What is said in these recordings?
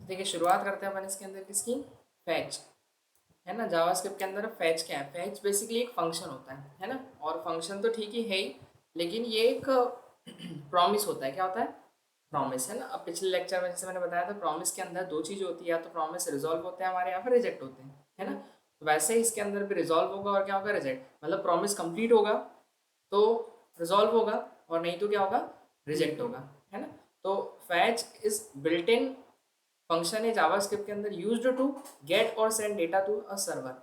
देखिए शुरुआत करते हैं अपन इसके अंदर किसकी, फैच, है ना। जावास्क्रिप्ट के अंदर फैच क्या है, फैच बेसिकली एक फंक्शन होता है ना। और फंक्शन तो ठीक ही है ही, लेकिन ये एक प्रॉमिस होता है। क्या होता है, प्रॉमिस, है ना। अब पिछले लेक्चर में जैसे मैंने बताया था, प्रॉमिस के अंदर दो चीज़ होती है, या तो प्रॉमिस रिजॉल्व होते हैं हमारे यहाँ पर, रिजेक्ट होते हैं, है ना। तो वैसे ही इसके अंदर भी रिजॉल्व होगा और क्या होगा, रिजेक्ट। मतलब प्रॉमिस कंप्लीट होगा तो रिजॉल्व होगा, और नहीं तो क्या होगा, रिजेक्ट होगा, है ना। तो fetch is built in function है जावास्क्रिप्ट के अंदर, यूज्ड टू गेट और send data to a server,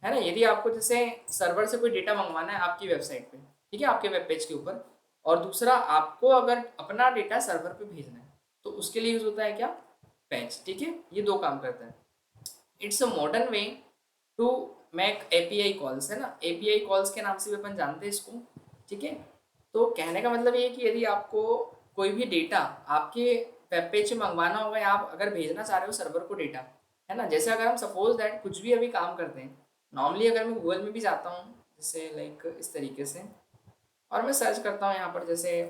है ना। यदि आपको जैसे सर्वर से कोई डेटा मंगवाना है आपकी वेबसाइट पे, ठीक है, आपके वेब पेज के ऊपर, और दूसरा आपको अगर अपना डेटा सर्वर पे भेजना है, तो उसके लिए यूज होता है क्या, फैच, ठीक है। ये दो काम करता है। It's a modern way to make API calls, है ना। एपीआई कॉल्स के नाम से भी अपन जानते हैं इसको, ठीक है। तो कहने का मतलब ये है कि यदि आपको कोई भी डेटा आपके वेब पेज से मंगवाना होगा, या आप अगर भेजना चाह रहे हो सर्वर को डेटा, है ना। जैसे अगर हम सपोज दैट कुछ भी अभी काम करते हैं, नॉर्मली अगर मैं गूगल में भी जाता हूँ, जैसे लाइक इस तरीके से, और मैं सर्च करता हूँ यहाँ पर, जैसे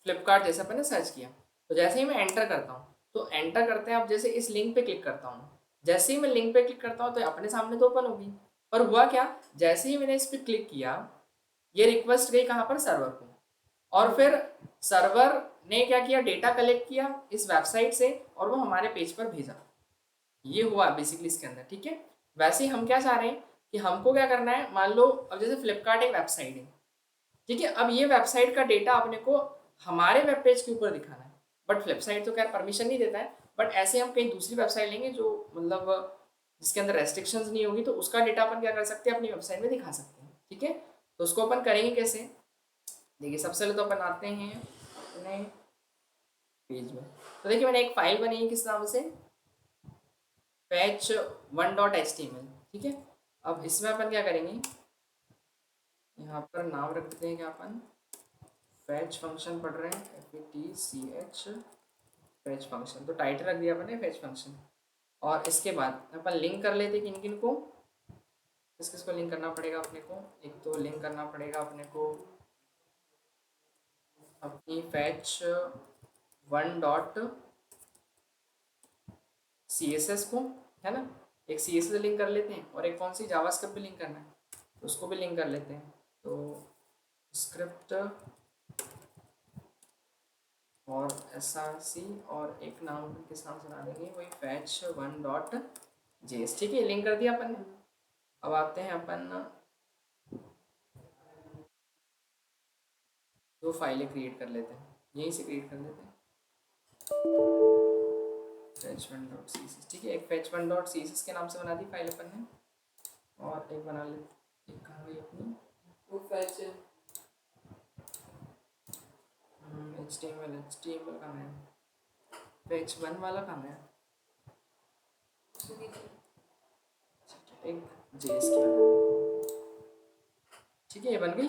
फ्लिपकार्ट जैसे अपन ने सर्च किया, तो जैसे ही मैं एंटर करता हूँ, तो एंटर करते हैं, अब जैसे इस लिंक पे क्लिक करता हूँ, जैसे ही मैं लिंक पे क्लिक करता हूँ तो अपने सामने तो ओपन होगी। पर हुआ क्या, जैसे ही मैंने इस पर क्लिक किया, ये रिक्वेस्ट गई कहाँ पर, सर्वर को। और फिर सर्वर ने क्या किया, डेटा कलेक्ट किया इस वेबसाइट से, और वो हमारे पेज पर भेजा। ये हुआ बेसिकली इसके अंदर, ठीक है। वैसे ही हम क्या चाह रहे हैं कि हमको क्या करना है, मान लो अब जैसे फ्लिपकार्ट एक वेबसाइट है, ठीक है। अब ये वेबसाइट का डेटा अपने को हमारे वेब पेज के ऊपर दिखाना है, बट वेबसाइट तो खैर परमिशन नहीं देता है, बट ऐसे हम कहीं दूसरी वेबसाइट लेंगे जो मतलब जिसके अंदर रेस्ट्रिक्शंस नहीं होगी, तो उसका डेटा अपन क्या कर सकते हैं, अपनी वेबसाइट में दिखा सकते हैं, ठीक है। तो उसको अपन करेंगे कैसे, देखिए सबसे पहले तो अपन आते हैं अपने पेज में। तो देखिए मैंने एक फाइल बनाई है, किस नाम से, पैच 1.html, ठीक है। अब इसमें अपन क्या करेंगे, यहाँ पर नाम रख देते हैं क्या अपन, फैच फंक्शन पढ़ रहे हैं, FETCH, फैच फंक्शन, तो टाइटल रख दिया अपने फैच फंक्शन। और इसके बाद अपन लिंक कर लेते किन किन को, किस किस को लिंक करना पड़ेगा अपने को। एक तो लिंक करना पड़ेगा अपने को अपनी फैच 1.css को, है ना। एक CSS लिंक कर लेते हैं, और एक कौन सी, जावास्क्रिप्ट भी लिंक करना है, तो उसको भी लिंक कर लेते हैं। तो स्क्रिप्ट और SRC, और एक नाम किस नाम से बना देंगे, वही फैच 1.js, ठीक है, लिंक कर दिया अपन ने। अब आते हैं अपन दो फाइलें क्रिएट कर लेते हैं, यहीं से क्रिएट कर लेते हैं, fetch1.css, ठीक है। एक fetch1.css के नाम से बना दी फाइल अपन ने, और एक बना लेते, एक कहाँ गई अपनी वो फैच, HTML कहाँ है, fetch1 वाला कहाँ है, एक JS की बना, ठीक है, ये बन गई,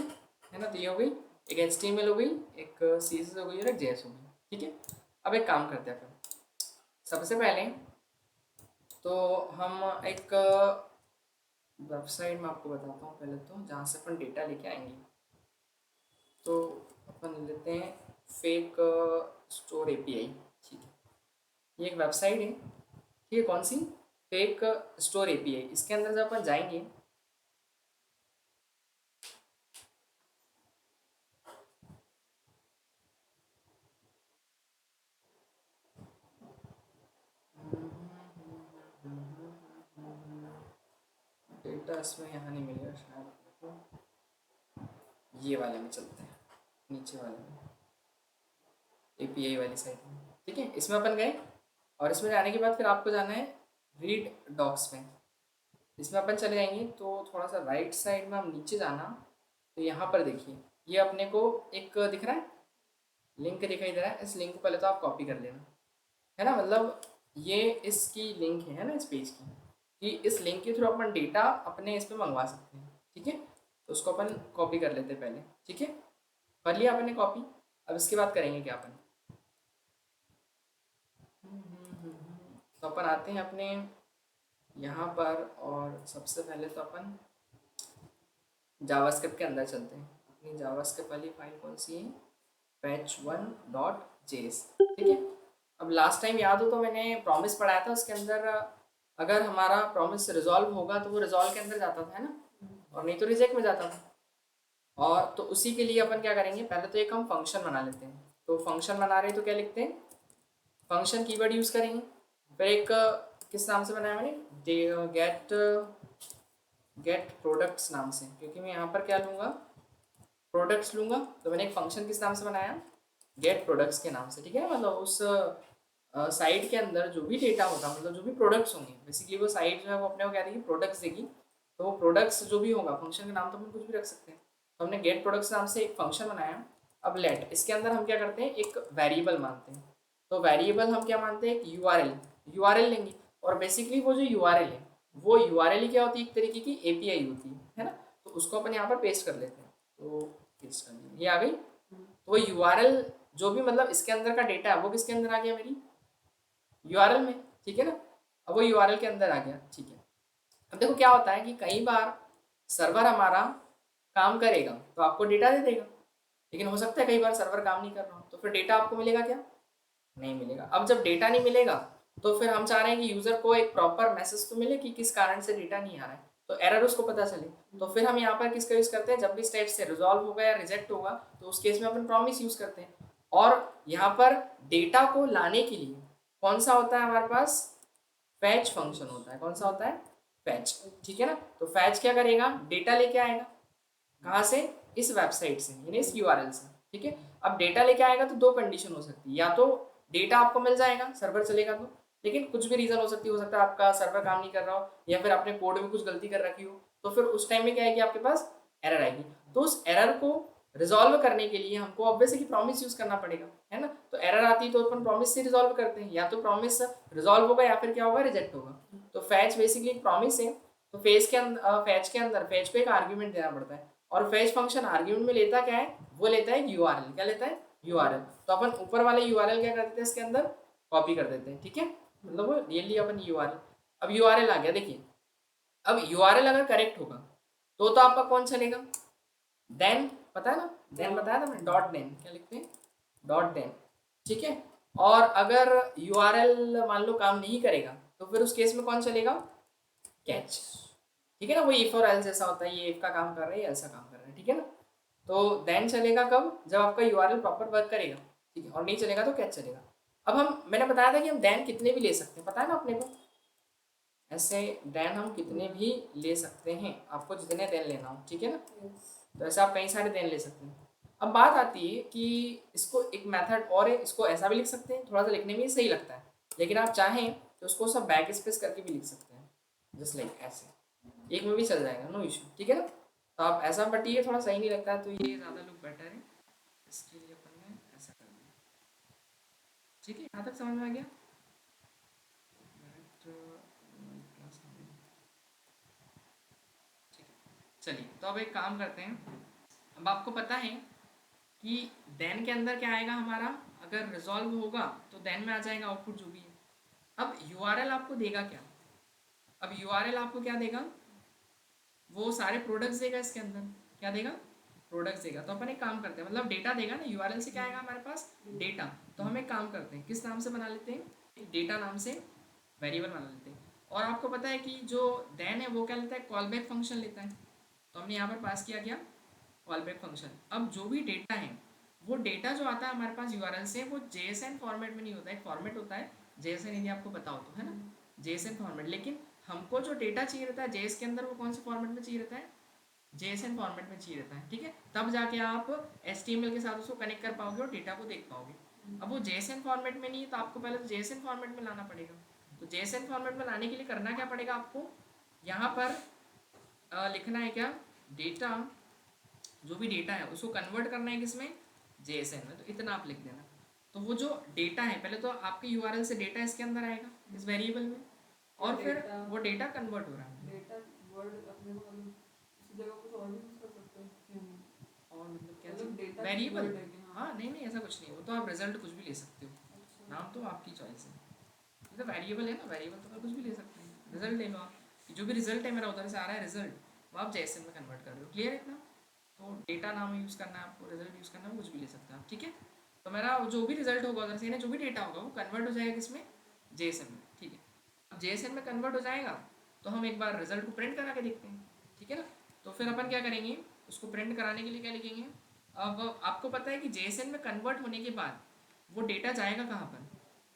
है ना। तो ये हो गई, एक HTML हो गई, एक CSS हो गई, और एक JS हो गई, ठीक है। अब एक काम करते हैं अपन, सबसे पहले तो हम एक वेबसाइट में आपको बताता हूँ पहले, तो जहाँ से अपन डेटा लेके आएंगे, तो अपन लेते हैं फेक स्टोर API, ठीक है। ये एक वेबसाइट है, ठीक है, कौन सी, फेक स्टोर API। इसके अंदर जब अपन जाएंगे, डेटा इसमें यहाँ नहीं मिलेगा शायद, ये वाले में चलते हैं, नीचे वाले में, API वाली साइट में, ठीक है। इसमें अपन गए, और इसमें जाने के बाद फिर आपको जाना है रीड डॉक्स में। इसमें अपन चले जाएंगे तो थोड़ा सा राइट साइड में हम नीचे जाना, तो यहाँ पर देखिए ये अपने को एक दिख रहा है, लिंक दिखाई दे रहा है। इस लिंक को पहले तो आप कॉपी कर लेना, है ना। मतलब ये इसकी लिंक है ना, इस पेज की, कि इस लिंक के थ्रू अपन डेटा अपने इस पर मंगवा सकते हैं, ठीक है। तो उसको अपन कॉपी कर लेते हैं पहले, ठीक है, कर लिया अपन ने कॉपी। अब इसके बाद करेंगे क्या अपन, तो अपन आते हैं अपने यहाँ पर, और सबसे पहले तो अपन जावास्क्रिप्ट के अंदर चलते हैं। अपनी जावास्क्रिप्ट वाली फाइल कौन सी है, fetch1.js, ठीक है। अब लास्ट टाइम याद हो तो मैंने प्रॉमिस पढ़ाया था, उसके अंदर अगर हमारा प्रॉमिस रिजॉल्व होगा तो वो रिजॉल्व के अंदर जाता था, है ना, और नहीं तो रिजेक्ट में जाता था। और तो उसी के लिए अपन क्या करेंगे, पहले तो एक हम फंक्शन बना लेते हैं। तो फंक्शन बना रहे हैं तो क्या लिखते हैं, फंक्शन कीवर्ड यूज करेंगे। फिर एक किस नाम से बनाया मैंने, गेट गेट प्रोडक्ट्स नाम से, क्योंकि मैं यहाँ पर क्या लूँगा, प्रोडक्ट्स लूँगा। तो मैंने एक फंक्शन किस नाम से बनाया, गेट प्रोडक्ट्स के नाम से, ठीक है। मतलब उस साइट के अंदर जो भी डेटा होगा, मतलब जो भी प्रोडक्ट्स होंगे, बेसिकली वो साइट जो है वो अपने को क्या देगी, प्रोडक्ट्स देगी। तो वो प्रोडक्ट्स जो भी होगा, फंक्शन का नाम तो हम कुछ भी रख सकते हैं। तो हमने गेट प्रोडक्ट्स नाम से एक फंक्शन बनाया। अब लेट, इसके अंदर हम क्या करते हैं, एक वेरिएबल मानते हैं। तो वेरिएबल हम क्या मानते हैं, एक यूआरएल लेंगे। और बेसिकली वो जो यूआरएल है, वो यूआरएल ही क्या होती है, एक तरीके की एपीआई होती है ना। तो उसको अपन यहाँ पर पेस्ट कर लेते हैं। तो पेस्ट कर दिया, ये आ गई। तो वो यूआरएल जो भी मतलब इसके अंदर का डेटा है वो किसके अंदर आ गया, मेरी यूआरएल में, ठीक है ना। अब वो यूआरएल के अंदर आ गया, ठीक है। अब देखो क्या होता है कि कई बार सर्वर हमारा काम करेगा तो आपको डेटा दे देगा, लेकिन हो सकता है कई बार सर्वर काम नहीं कर रहा हो, तो फिर डेटा आपको मिलेगा क्या, नहीं मिलेगा। अब जब डेटा नहीं मिलेगा तो फिर हम चाह रहे हैं कि यूजर को एक प्रॉपर मैसेज तो मिले कि किस कारण से डेटा नहीं आ रहा है, तो एरर उसको पता चले। तो फिर हम यहाँ पर किसका यूज करते हैं, जब भी स्टेप से रिजॉल्व होगा या रिजेक्ट होगा तो उस केस में अपन प्रॉमिस यूज करते हैं। और यहाँ पर डेटा को लाने के लिए कौन सा होता है हमारे पास, फैच फंक्शन होता है। कौन सा होता है, फैच, ठीक है ना। तो फैच क्या करेगा, डेटा लेके आएगा, कहाँ से, इस वेबसाइट से, यानी इस यूआरएल से, ठीक है। अब डेटा लेके आएगा तो दो कंडीशन हो सकती है, या तो डेटा आपको मिल जाएगा, सर्वर चलेगा तो, लेकिन कुछ भी रीजन हो सकती है, हो सकता है आपका सर्वर काम नहीं कर रहा हो या फिर आपने कोड में कुछ गलती कर रखी हो, तो फिर उस टाइम में क्या आएगी, आपके पास एरर आएगी। तो उस एरर को रिजॉल्व करने के लिए हमको ऑब्वियसली प्रॉमिस यूज करना पड़ेगा, है ना। तो एरर आती है तो अपन प्रॉमिस से रिजॉल्व करते हैं, या तो प्रॉमिस रिजॉल्व होगा या फिर क्या होगा, रिजेक्ट होगा। तो फैच बेसिकली एक प्रॉमिस है। तो फैच के अंदर फैच को एक आर्ग्यूमेंट देना पड़ता है, और फैच फंक्शन आर्ग्यूमेंट में लेता क्या है, वो लेता है यूआरएल। क्या लेता है, यूआरएल। तो अपन ऊपर वाले यूआरएल क्या कर देते हैं, इसके अंदर कॉपी कर देते हैं, ठीक है। मतलब वो ले लिया अपन यूआरएल। अब यूआरएल आ गया, देखिए। अब यूआरएल अगर करेक्ट होगा तो आपका कौन चलेगा, देन, पता है ना, देन बताया था मैंने, डॉट देन, क्या लिखते हैं, डॉट देन, ठीक है। और अगर यूआरएल मान लो काम नहीं करेगा तो फिर उस केस में कौन चलेगा, कैच, ठीक है ना। वो इफ और एल्स जैसा होता है, ये इफ का काम कर रहा है, ये ऐसा काम कर रहा है, ठीक है ना। तो देन चलेगा कब, जब आपका यूआरएल प्रॉपर वर्क करेगा, ठीक है, और नहीं चलेगा तो कैच चलेगा। अब मैंने बताया था कि हम देन कितने भी ले सकते हैं, पता है ना अपने को, ऐसे देन हम कितने भी ले सकते हैं, आपको जितने देन लेना हो, ठीक है ना। तो ऐसे आप कई सारे देन ले सकते हैं। अब बात आती है कि इसको एक मेथड और है, इसको ऐसा भी लिख सकते हैं, थोड़ा सा लिखने में ही सही लगता है, लेकिन आप चाहें तो उसको सब बैक स्पेस करके भी लिख सकते हैं, जस्ट लाइक ऐसे, एक में भी चल जाएगा, नो इशू, ठीक है ना। तो आप ऐसा, बट ये थोड़ा सही नहीं लगता है, तो ये ज़्यादा लुक बेटर है, इसके लिए अपन ने ऐसा कर दिया, ठीक है। यहाँ तक समझ में आ गया। ठीक है, चलिए तो अब एक काम करते हैं। अब आपको पता है कि देन के अंदर क्या आएगा हमारा, अगर रिजॉल्व होगा तो देन में आ जाएगा आउटपुट जो भी है। अब यूआरएल आपको देगा क्या, अब यूआरएल आपको क्या देगा, वो सारे प्रोडक्ट्स देगा इसके अंदर, क्या देगा, प्रोडक्ट्स देगा। तो अपन एक काम करते हैं, मतलब डेटा देगा ना, यूआरएल से क्या आएगा हमारे पास, डेटा। तो हम एक काम करते हैं, किस नाम से बना लेते हैं, डेटा नाम से वेरिएबल बना लेते हैं। और आपको पता है कि जो देन है वो क्या लेता है, कॉल बैक फंक्शन लेता है। तो हमने यहाँ पर पास किया क्या, कॉल बैक फंक्शन। अब जो भी डेटा है, वो डेटा जो आता है हमारे पास यूआरएल से, वो जेएसएन फॉर्मेट में नहीं होता है, एक फॉर्मेट होता है जेएसएन, यदि आपको पता हो तो, है ना, जेएसएन फॉर्मेट। लेकिन हमको जो डेटा चाहिए रहता है जेएस के अंदर, वो कौन से फॉर्मेट में चाहिए रहता है, जेएसएन फॉर्मेट में चाहिए रहता है, ठीक है। तब जाके आप एचटीएमएल के साथ उसको कनेक्ट कर पाओगे और डेटा को देख पाओगे। अब वो जेएसएन फॉर्मेट में नहीं है, तो आपको पहले तो जेएसएन फॉर्मेट में लाना पड़ेगा। तो जेएसएन फॉर्मेट में लाने के लिए करना क्या पड़ेगा आपको, यहाँ पर लिखना है क्या, डेटा, जो भी डेटा है उसको कन्वर्ट करना है किसमें, जेएसएन में। तो इतना आप लिख देना। तो वो जो डेटा है, पहले तो आपके यूआरएल से डेटा इसके अंदर आएगा, इस वेरिएबल में, और फिर वो डेटा कन्वर्ट हो रहा है, डेटा वर्ड अपने को मतलब इसी जगह कुछ और भी यूज कर सकते हैं, और मतलब क्या चीज, वेरिएबल, हाँ नहीं नहीं ऐसा कुछ नहीं, वो तो आप रिजल्ट कुछ भी ले सकते हो, नाम तो आपकी चॉइस है। ये तो वेरिएबल है ना, वेरिएबल तो कुछ भी ले सकते हैं, रिजल्ट ले लो आप, जो भी रिजल्ट है मेरा उधर से आ रहा है रिजल्ट, वो आप जेएसएन में कन्वर्ट कर रहे हो, क्लियर है इतना। तो डेटा नाम यूज़ करना है आपको, रिजल्ट यूज़ करना है, कुछ भी ले सकते हैं आप, ठीक है। तो मेरा जो भी रिजल्ट होगा उधर से ना, जो भी डेटा होगा वो कन्वर्ट हो जाएगा किसमें, जेएसएन में, ठीक है। अब जेएसएन में कन्वर्ट हो जाएगा तो हम एक बार रिजल्ट को प्रिंट करा के देखते हैं, ठीक है ना। तो फिर अपन क्या करेंगे, उसको प्रिंट कराने के लिए क्या लिखेंगे। अब आपको पता है कि जेएसएन में कन्वर्ट होने के बाद वो डेटा जाएगा कहाँ पर,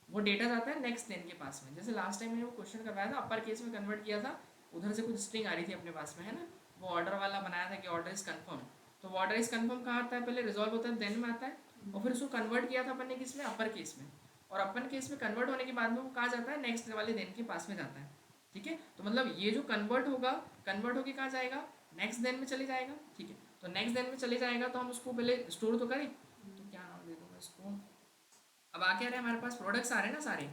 वो डेटा जाता है नेक्स्ट देन के पास में। जैसे लास्ट टाइम मैंने वो क्वेश्चन करवाया था, अपर केस में कन्वर्ट किया था, उधर से कुछ स्ट्रिंग आ रही थी अपने पास में, है ना। वो ऑर्डर वाला बनाया था कि ऑर्डर इज कन्फर्म। तो वो ऑर्डर इज कन्फर्म कहाँ आता है, पहले रिजॉल्व होता है देन में आता है, और फिर उसको कन्वर्ट किया था अपन ने किस में, अपर केस में। और अपन केस में कन्वर्ट होने के बाद में वो कहाँ जाता है, नेक्स्ट वाले दिन के पास में जाता है, ठीक है। तो मतलब ये जो कन्वर्ट होगा, कन्वर्ट होकर कहाँ जाएगा, नेक्स्ट दिन में चले जाएगा, ठीक है। तो नेक्स्ट दिन में चले जाएगा तो हम उसको पहले स्टोर तो करें, तो क्या नाम दे दूँगा इसको। अब आ क्या रहे हमारे पास, प्रोडक्ट्स आ रहे हैं ना सारे,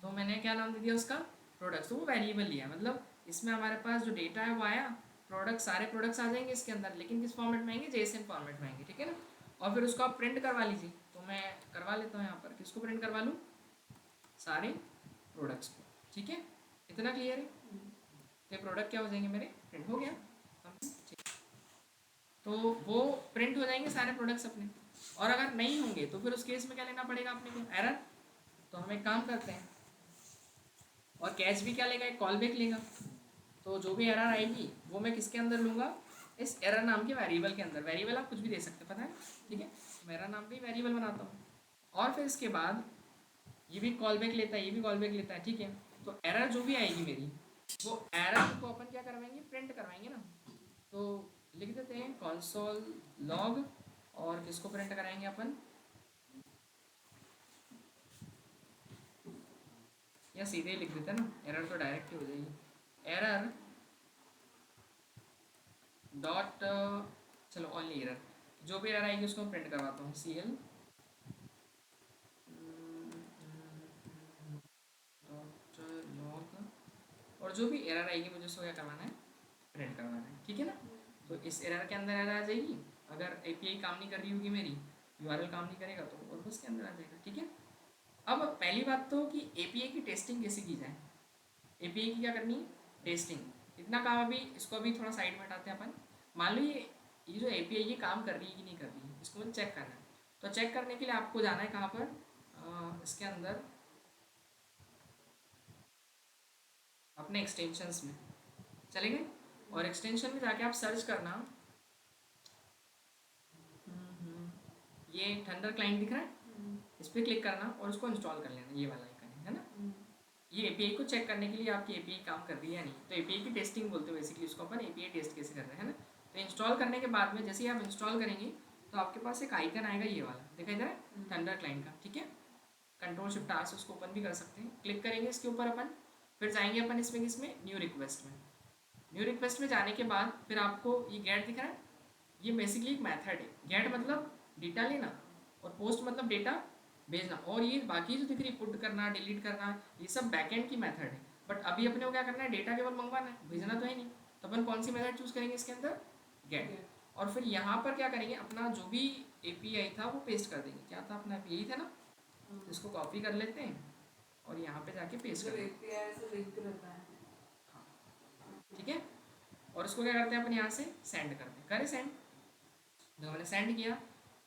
तो मैंने क्या नाम दे दिया उसका, प्रोडक्ट्स। तो वो वेरिएबल लिया, मतलब इसमें हमारे पास जो डेटा है वो आया, प्रोडक्ट, सारे प्रोडक्ट्स आ जाएंगे इसके अंदर, लेकिन किस फॉर्मेट में आएंगे, जेएसएन फॉर्मेट में आएंगे, ठीक है ना। और फिर उसको आप प्रिंट करवा लीजिए। तो मैं करवा लेता हूँ यहाँ पर, किसको प्रिंट करवा लूँ, सारे प्रोडक्ट्स को, ठीक है। इतना क्लियर है। तो ये प्रोडक्ट क्या हो जाएंगे मेरे, प्रिंट हो गया, ठीक। तो वो प्रिंट हो जाएंगे सारे प्रोडक्ट्स अपने। और अगर नहीं होंगे तो फिर उस केस में क्या लेना पड़ेगा अपने को, एरर। तो हम एक काम करते हैं, और कैच भी क्या लेगा, एक कॉल बैक लेगा। तो जो भी एरर आएगी वो मैं किसके अंदर लूँगा, इस एरर नाम के वेरिएबल के अंदर। वेरिएबल आप कुछ भी दे सकते हैं, पता है, ठीक है। मेरा नाम का ही वेरिएबल बनाता हूँ, और फिर इसके बाद ये भी कॉल बैक लेता है, ये भी कॉल बैक लेता है, ठीक है। तो एरर जो भी आएगी मेरी, वो एरर को अपन क्या करवाएंगे, प्रिंट करवाएंगे ना। तो लिख देते हैं console log, और किसको प्रिंट कराएंगे अपन, या सीधे ही लिख देते हैं ना, एरर तो डायरेक्ट ही हो जाएगी, एरर डॉट, चलो ओनली एरर, जो भी एरर आएगी उसको मैं प्रिंट करवाता हूँ, सी एल डॉट लॉग, और जो भी एरर आएगी मुझे उसको क्या करवाना है, प्रिंट करवाना है, ठीक है ना। तो इस एरर के अंदर एरर आ जाएगी, अगर एपीआई काम नहीं कर रही होगी मेरी, यूआरएल काम नहीं करेगा तो और बस के अंदर आ जाएगा, ठीक है। अब पहली बात तो कि एपीआई की टेस्टिंग कैसे की जाए, एपीआई की क्या करनी है, टेस्टिंग। इतना काम अभी, इसको अभी थोड़ा साइड में हटाते हैं अपन। मान लो ये जो एपीआई ये काम कर रही है कि नहीं कर रही है, इसको मुझे चेक करना है। तो चेक करने के लिए आपको जाना है कहाँ पर, इसके अंदर अपने एक्सटेंशंस में चले गए, और एक्सटेंशन में जाके आप सर्च करना, ये थंडर क्लाइंट दिख रहा है, इस पर क्लिक करना और उसको इंस्टॉल कर लेना, ये वाला आइकन है ना। ये एपीआई को चेक करने के लिए आपकी एपीआई काम कर रही है या नहीं। तो एपीआई की टेस्टिंग बोलते हैं बेसिकली उसको, अपन एपीआई टेस्ट कैसे कर रहे हैं, है ना। तो इंस्टॉल करने के बाद में जैसे ही आप इंस्टॉल करेंगे तो आपके पास एक आइकन आएगा, ये वाला दिखाई दे रहा है, थंडर क्लाइंट का, ठीक है। कंट्रोल शिफ्ट आर से उसको ओपन भी कर सकते हैं, क्लिक करेंगे इसके ऊपर अपन, फिर जाएंगे अपन इसमें किसमें, न्यू रिक्वेस्ट में। न्यू रिक्वेस्ट में जाने के बाद फिर आपको ये गेट दिख रहा है, ये बेसिकली एक मेथड है। गेट मतलब डेटा लेना, और पोस्ट मतलब डेटा भेजना, और ये बाकी जो दिख रही है, पुट करना, डिलीट करना, ये सब बैकएंड की मेथड है। बट अभी अपने को क्या करना है, डेटा केवल मंगवाना है, भेजना तो है नहीं। तो अपन कौन सी मेथड चूज करेंगे इसके अंदर, गेट। और फिर यहाँ पर क्या करेंगे, अपना जो भी एपीआई था वो पेस्ट कर देंगे। क्या था अपना यही था ना, तो इसको कॉपी कर लेते हैं और यहाँ पे जाके पेस्ट कर देते हैं, हाँ, ठीक है। और इसको क्या करते हैं अपन, यहाँ से सेंड करते हैं, करे सेंड। जब मैंने सेंड किया,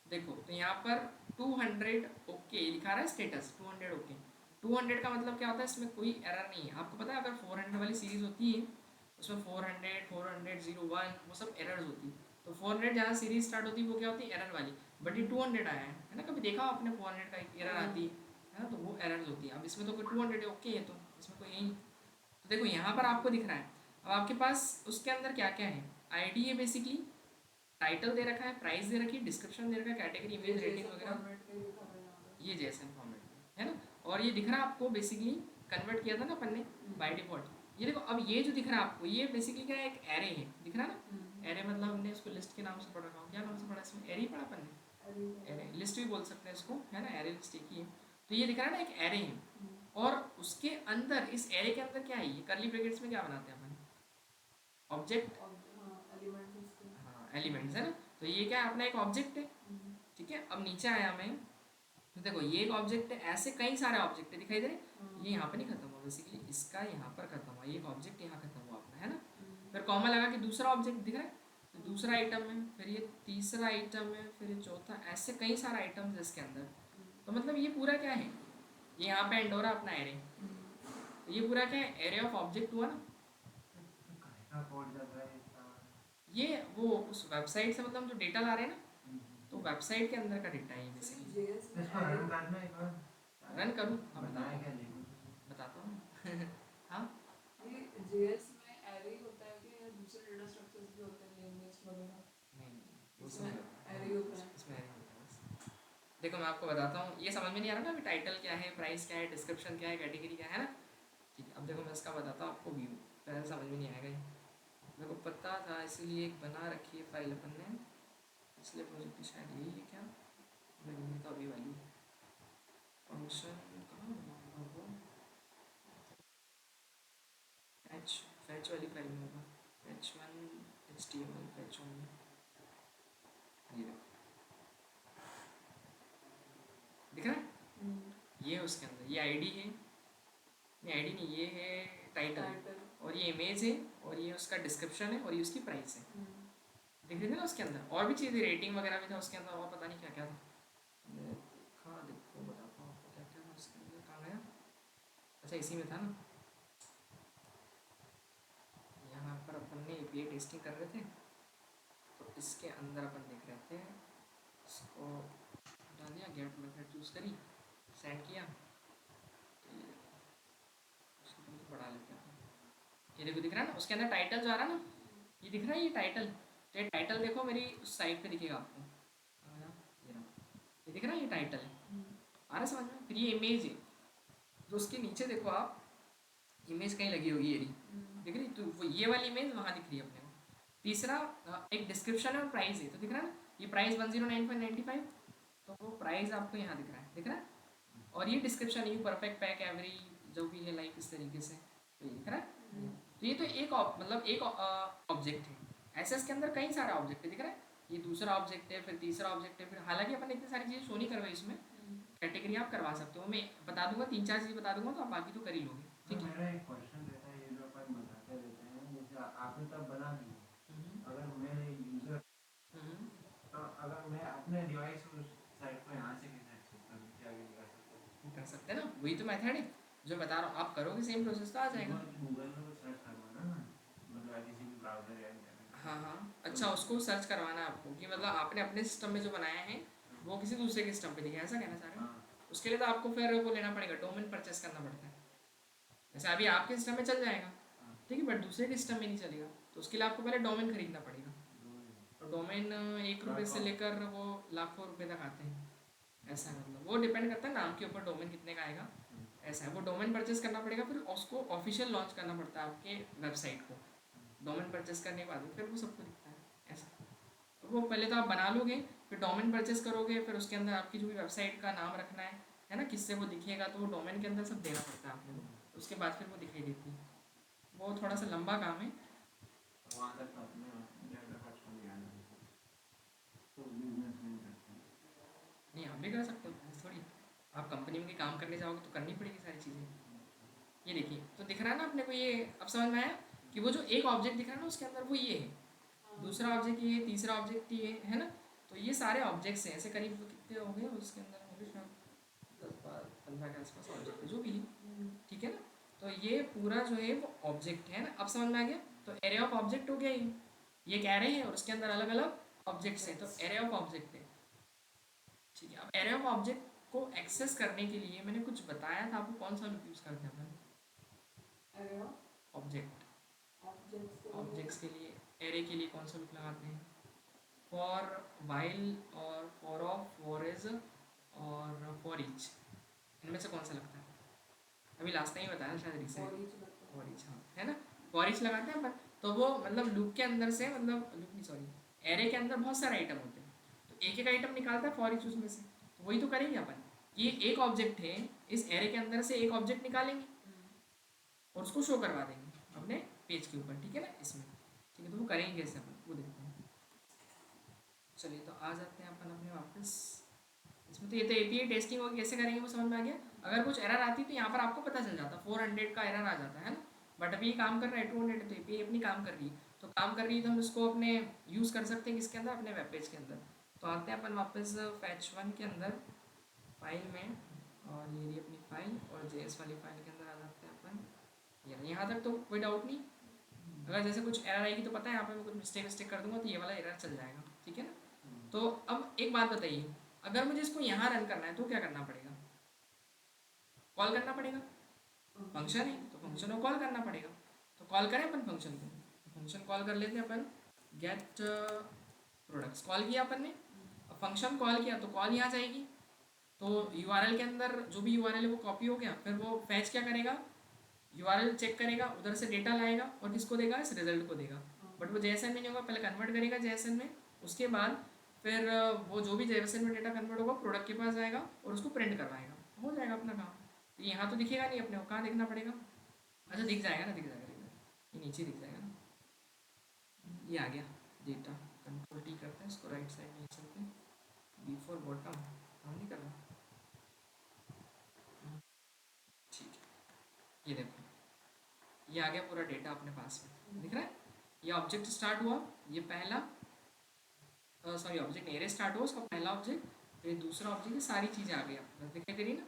देखो तो यहाँ पर 200 ओके लिखा रहा है, स्टेटस 200 ओके। 200 का मतलब क्या होता है, इसमें कोई एरर नहीं है। आपको पता है अगर 400 वाली सीरीज होती है उसमें 400, 400, 01 वो सब एरर्स होती है। तो 400 जहाँ सीरीज स्टार्ट होती है वो क्या होती है, एरर वाली। बट ये 200 आया है ना, कभी देखा आपने 400 का एक एरर आती है ना, तो वो एरर्स होती है। अब इसमें तो कोई 200 है, ओके है, तो इसमें कोई यही। तो देखो यहाँ पर आपको दिख रहा है। अब आपके पास उसके अंदर क्या क्या है, आईडी है बेसिकली, टाइटल दे रखा है, प्राइस दे रखी है, डिस्क्रिप्शन दे रखा है, कैटेगरी, इमेज, रेटिंग वगैरह, ये जेएसएन फॉर्मेट में है ना। और ये दिख रहा है आपको बेसिकली, कन्वर्ट किया था ना अपन ने बाय डिफॉल्ट। ये देखो, अब ये जो दिख रहा है आपको, ये बेसिकली क्या है, एक एरे है, दिख रहा है ना। एरे मतलब हमने उसको लिस्ट के नाम से पढ़ रखा हूँ, क्या नाम से पढ़ा इसमें, एरे ही पढ़ा अपन ने, एरे लिस्ट भी बोल सकते हैं इसको, है ना, एरे लिस्ट एक ही है। तो ये दिख रहा है ना, एक एरे है, और उसके अंदर, इस एरे के अंदर क्या है, ये करली ब्रैकेट्स में क्या बनाते हैं अपन, ऑब्जेक्ट, हाँ एलिमेंट्स है ना। तो ये क्या है, अपना एक ऑब्जेक्ट है, ठीक है। अब नीचे आया मैं, तो देखो ये एक ऑब्जेक्ट है, ऐसे कई सारे ऑब्जेक्ट है दिखाई दे रहे। ये यहाँ पर नहीं खत्म हुआ बेसिकली, इसका यहाँ पर खत्म हुआ, ये एक ऑब्जेक्ट यहाँ खत्म हुआ अपना, है ना। फिर कॉमा लगा कि दूसरा ऑब्जेक्ट दिख रहा है, तो दूसरा आइटम है, फिर ये तीसरा आइटम है, फिर ये चौथा, ऐसे कई सारे आइटम्स है इसके अंदर। तो मतलब ये पूरा क्या है, ये यहाँ पे एंड हो रहा है अपना एरे, तो ये पूरा क्या है, एरे ऑफ ऑब्जेक्ट हुआ ना। ये वो उस वेबसाइट से मतलब जो डेटा ला रहे हैं ना, तो वेबसाइट के अंदर का डेटा है ये बेसिकली। रन करूँ, हाँ बताता हूँ हाँ ये जेएस में एरे ही होता है कि या दूसरे डेटा स्ट्रक्चर्स भी होते हैं, नेम लिस्ट वगैरह? नहीं वो इसमें सब एरे ही होता है। इसमें नहीं होता बस। देखो मैं आपको बताता हूँ, ये समझ में नहीं आ रहा ना अभी, टाइटल क्या है, प्राइस क्या है, डिस्क्रिप्शन क्या है, कैटेगरी क्या है ना। ठीक है, अब देखो मैं इसका बताता हूँ आपको व्यू, पहले समझ में नहीं आएगा ये, मेरे को पता था इसीलिए एक बना रखी है फाइल अपन ने, इसलिए प्रोजेक्ट की शायद यही है क्या, नहीं तो अभी वाली फंक्शन कहाँ बना होगा, फैच फैच वाली फाइल में होगा, fetch one HTML fetch one, ये देखो दिख रहा है, ये उसके अंदर ये आईडी है, नहीं आईडी नहीं, ये है टाइटल, टाइटल। और ये इमेज है, और ये उसका डिस्क्रिप्शन है, और ये उसकी प्राइस है, दिख रही थी ना उसके अंदर, और भी चीज़ें रेटिंग वगैरह भी था उसके अंदर, और पता नहीं क्या क्या था, मैं देखा देखो बताता हूँ आपको क्या क्या था उसके अंदर, कहाँ गया, अच्छा इसी में था ना, यहाँ पर अपन ने API टेस्टिंग कर रहे थे, तो इसके अंदर अपन देख रहे थे, इसको डाल दिया, गेट मेथड चूज़ करी, सेंड किया, तो ये देखो उसको तुम बढ़ा लेते हैं, ये देखो दिख रहा है ना उसके अंदर टाइटल जो आ रहा है ना, ये दिख रहा है ये टाइटल, तो ये टाइटल देखो मेरी उस साइड पे दिखेगा आपको, ये रहा, ये दिख रहा है ये टाइटल है, आ रहा है समझ में, फिर ये इमेज है, तो उसके नीचे देखो आप, इमेज कहीं लगी होगी ये रही, दिख रही, तो वो ये वाली इमेज वहाँ दिख रही है अपने को, तीसरा एक डिस्क्रिप्शन है और प्राइस है, तो दिख रहा है ना, ये प्राइस 109.95, तो वो प्राइस आपको यहाँ दिख रहा है, और ये description you perfect pack every जो भी है लाइक इस तरीके से, तो ये दिख रहा है, तो ये तो एक मतलब एक ऑब्जेक्ट है, ऐसे इसके अंदर कई सारे ऑब्जेक्ट है, दिख रहा है, ये दूसरा ऑब्जेक्ट है, फिर तीसरा ऑब्जेक्ट है, फिर हालांकि अपन इतनी सारी चीज़ें शो नहीं करवाई इसमें, कैटेगरी आप करवा सकते हो, मैं बता दूंगा 3-4 चीज़ बता दूंगा, तो आप बाकी तो कर ही लोगे, ठीक है। मेरा एक क्वेश्चन रहता है, ये जो अपन बताते रहते हैं, जैसे आपने तब बना दी, अगर मैं यूजर, अगर मैं अपने डिवाइस उस साइट को यहाँ से कैसे एक्सेस कर नीचे आगे कर सकता हूँ? कर सकते हैं ना, वही तो मेथड है जो बता रहा हूँ, आप करोगे सेम प्रोसेस तो आ जाएगा। गूगल में तो सर्च करवाना ना, मतलब किसी भी ब्राउजर या इंटरनेट, हाँ हाँ, अच्छा उसको सर्च करवाना है आपको, कि मतलब आपने अपने सिस्टम में जो बनाया है वो किसी दूसरे के सिस्टम पे दिखे, ऐसा कहना चाह रहे हो, उसके लिए तो आपको फिर वो लेना पड़ेगा, डोमेन परचेस करना पड़ता है, जैसे अभी आपके सिस्टम में चल जाएगा, ठीक है, बट दूसरे के सिस्टम में नहीं चलेगा, तो उसके लिए आपको पहले डोमेन खरीदना पड़ेगा, तो डोमेन 1 रुपये से लेकर वो लाखों रुपए तक आते हैं, ऐसा है, मतलब वो डिपेंड करता है नाम के ऊपर डोमेन कितने का आएगा, ऐसा है, वो डोमेन परचेस करना पड़ेगा, फिर उसको ऑफिशियल लॉन्च करना पड़ता है आपके वेबसाइट को, डोमेन परचेस करने के बाद फिर वो सबको दिखता है, ऐसा, तो वो पहले तो आप बना लोगे, फिर डोमेन परचेस करोगे, फिर उसके अंदर आपकी जो भी वेबसाइट का नाम रखना है ना, किससे वो दिखेगा, तो वो डोमेन के अंदर सब देना पड़ता है आपको, उसके बाद फिर वो दिखाई देती है, वो थोड़ा सा लंबा काम है। वहाँ तक तो अपने डेवलपर्स को भी आना है, तो बिजनेस नहीं करते हैं। नहीं आप भी कर सकते हो, ऐसा थोड़ी, आप कंपनी में काम करने जाओगे तो करनी पड़ेगी सारी चीज़ें, ये देखिए तो दिख रहा है ना अपने को, ये अब समझ में आया कि वो जो एक ऑब्जेक्ट दिख रहा है ना उसके अंदर वो ये है, दूसरा ऑब्जेक्ट ये, तीसरा ऑब्जेक्ट ये है ना, तो ये सारे ऑब्जेक्ट्स हैं, ऐसे करीब कितने हो गए उसके अंदर, होंगे शायद 10-15 के आसपास ऑब्जेक्ट जो भी है, ठीक है ना, तो ये पूरा जो है वो ऑब्जेक्ट है ना, अब समझ में आ गया, तो एरे ऑफ ऑब्जेक्ट हो गया ये एक एरे है और उसके अंदर अलग अलग ऑब्जेक्ट्स हैं, तो एरे ऑफ ऑब्जेक्ट है, ठीक है। अब एरे ऑफ ऑब्जेक्ट को एक्सेस करने के लिए मैंने कुछ बताया था आपको, कौन सा लूप यूज़ करते हैं अपन, array of object, objects objects के लिए, एरे के लिए कौन सा लूप लगाते हैं, फॉर वाइल और फॉर ऑफ, फॉर इज और फॉर ईच, इनमें से कौन सा लगता है, अभी लास्ट टाइम बताया शायद रिसेंट, फॉर ईच, हाँ है ना, फॉर ईच लगाते हैं अपन, तो वो मतलब लूप के अंदर से, मतलब लूप नहीं सॉरी, एरे के अंदर बहुत सारे आइटम होते हैं, तो एक एक आइटम निकालता है फॉर ईच उसमें से, तो वही तो करेंगे अपन, ये एक ऑब्जेक्ट है, इस एरे के अंदर से एक ऑब्जेक्ट निकालेंगे और उसको शो करवा देंगे अपने पेज के ऊपर, ठीक है ना, इसमें, ठीक है, तो वो करेंगे कैसे अपन वो देखते हैं, चलिए तो आ जाते हैं अपन अपने वापस इसमें, तो ये तो API टेस्टिंग होगी, कैसे करेंगे वो समझ में आ गया, अगर कुछ एरर आती तो यहाँ पर आपको पता चल जाता, 400 का एरर आ जाता है ना, बट अभी ये काम कर रहा है 200, तो API अपनी काम कर रही है, तो काम कर रही है तो हम इसको अपने यूज़ कर सकते हैं किसके अंदर, अपने वेब पेज के अंदर, तो आते हैं अपन वापस फैच वन के अंदर, फाइल में, और ये रही अपनी फाइल, और जेएस वाली फाइल के अंदर आ जाते हैं अपन। यहाँ तक तो कोई डाउट नहीं। अगर जैसे कुछ एरर आएगी तो पता है यहाँ पे मैं कुछ मिस्टेक कर दूंगा तो ये वाला एरर चल जाएगा, ठीक है ना। तो अब एक बात बताइए, अगर मुझे इसको यहाँ रन करना है तो क्या करना पड़ेगा? कॉल करना पड़ेगा। फंक्शन है तो फंक्शन को कॉल करना पड़ेगा। तो कॉल करें अपन फंक्शन को, फंक्शन कॉल कर लेते हैं अपन। गेट प्रोडक्ट्स कॉल किया अपन ने, अब फंक्शन कॉल किया तो कॉल यहाँ जाएगी। तो यूआरएल के अंदर जो भी यूआरएल है वो कॉपी हो गया, फिर वो फैच क्या करेगा, यूआरएल चेक करेगा, उधर से डेटा लाएगा और किसको देगा, इस रिजल्ट को देगा। बट वो जेएसएन में नहीं होगा, पहले कन्वर्ट करेगा जेएसएन में, उसके बाद फिर वो जो भी जेएसएन में डेटा कन्वर्ट होगा प्रोडक्ट के पास जाएगा और उसको प्रिंट करवाएगा, हो जाएगा अपना काम। तो यहाँ तो दिखेगा नहीं अपने को, कहाँ देखना पड़ेगा? अच्छा दिख जाएगा ना, दिख जाएगा, ये नीचे दिख जाएगा ना, ये आ गया डेटा। कंट्रोल टी करते हैं इसको, राइट साइड में चलते हैं, बिफोर बॉटम काम नहीं कर रहा, ठीक है। ये देखो ये आ गया पूरा डेटा अपने पास में, दिख रहा है। ये ऑब्जेक्ट स्टार्ट हुआ, ये पहला सॉरी ऑब्जेक्ट एरे स्टार्ट हुआ, उसका पहला ऑब्जेक्ट, फिर दूसरा ऑब्जेक्ट, ये सारी चीज़ें आ गई आपको दिखाई दे रही ना।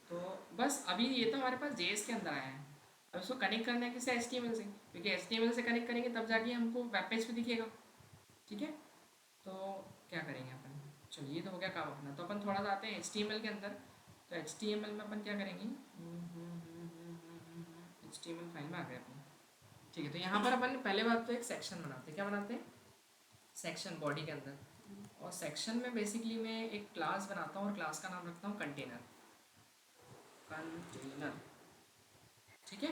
तो बस अभी ये तो हमारे पास जेएस के अंदर आया है, अब इसको कनेक्ट करना है किसे, एचटीएमएल से, क्योंकि एचटीएमएल से कनेक्ट करेंगे तब जाके हमको वेब पेज पे दिखेगा, ठीक है। तो क्या करेंगे अपन, चलो ये तो हो गया काम अपना। तो अपन थोड़ा सा आते हैं एचटीएमएल के अंदर। तो एचटीएमएल में अपन क्या करेंगे, एचटीएमएल फाइल में आ गए अपनी, ठीक है। तो यहाँ पर अपन पहले बात तो एक सेक्शन बनाते हैं, क्या बनाते हैं, सेक्शन बॉडी के अंदर। और सेक्शन में बेसिकली मैं एक क्लास बनाता हूँ और क्लास का नाम रखता हूँ कंटेनर, कंटेनर, ठीक है।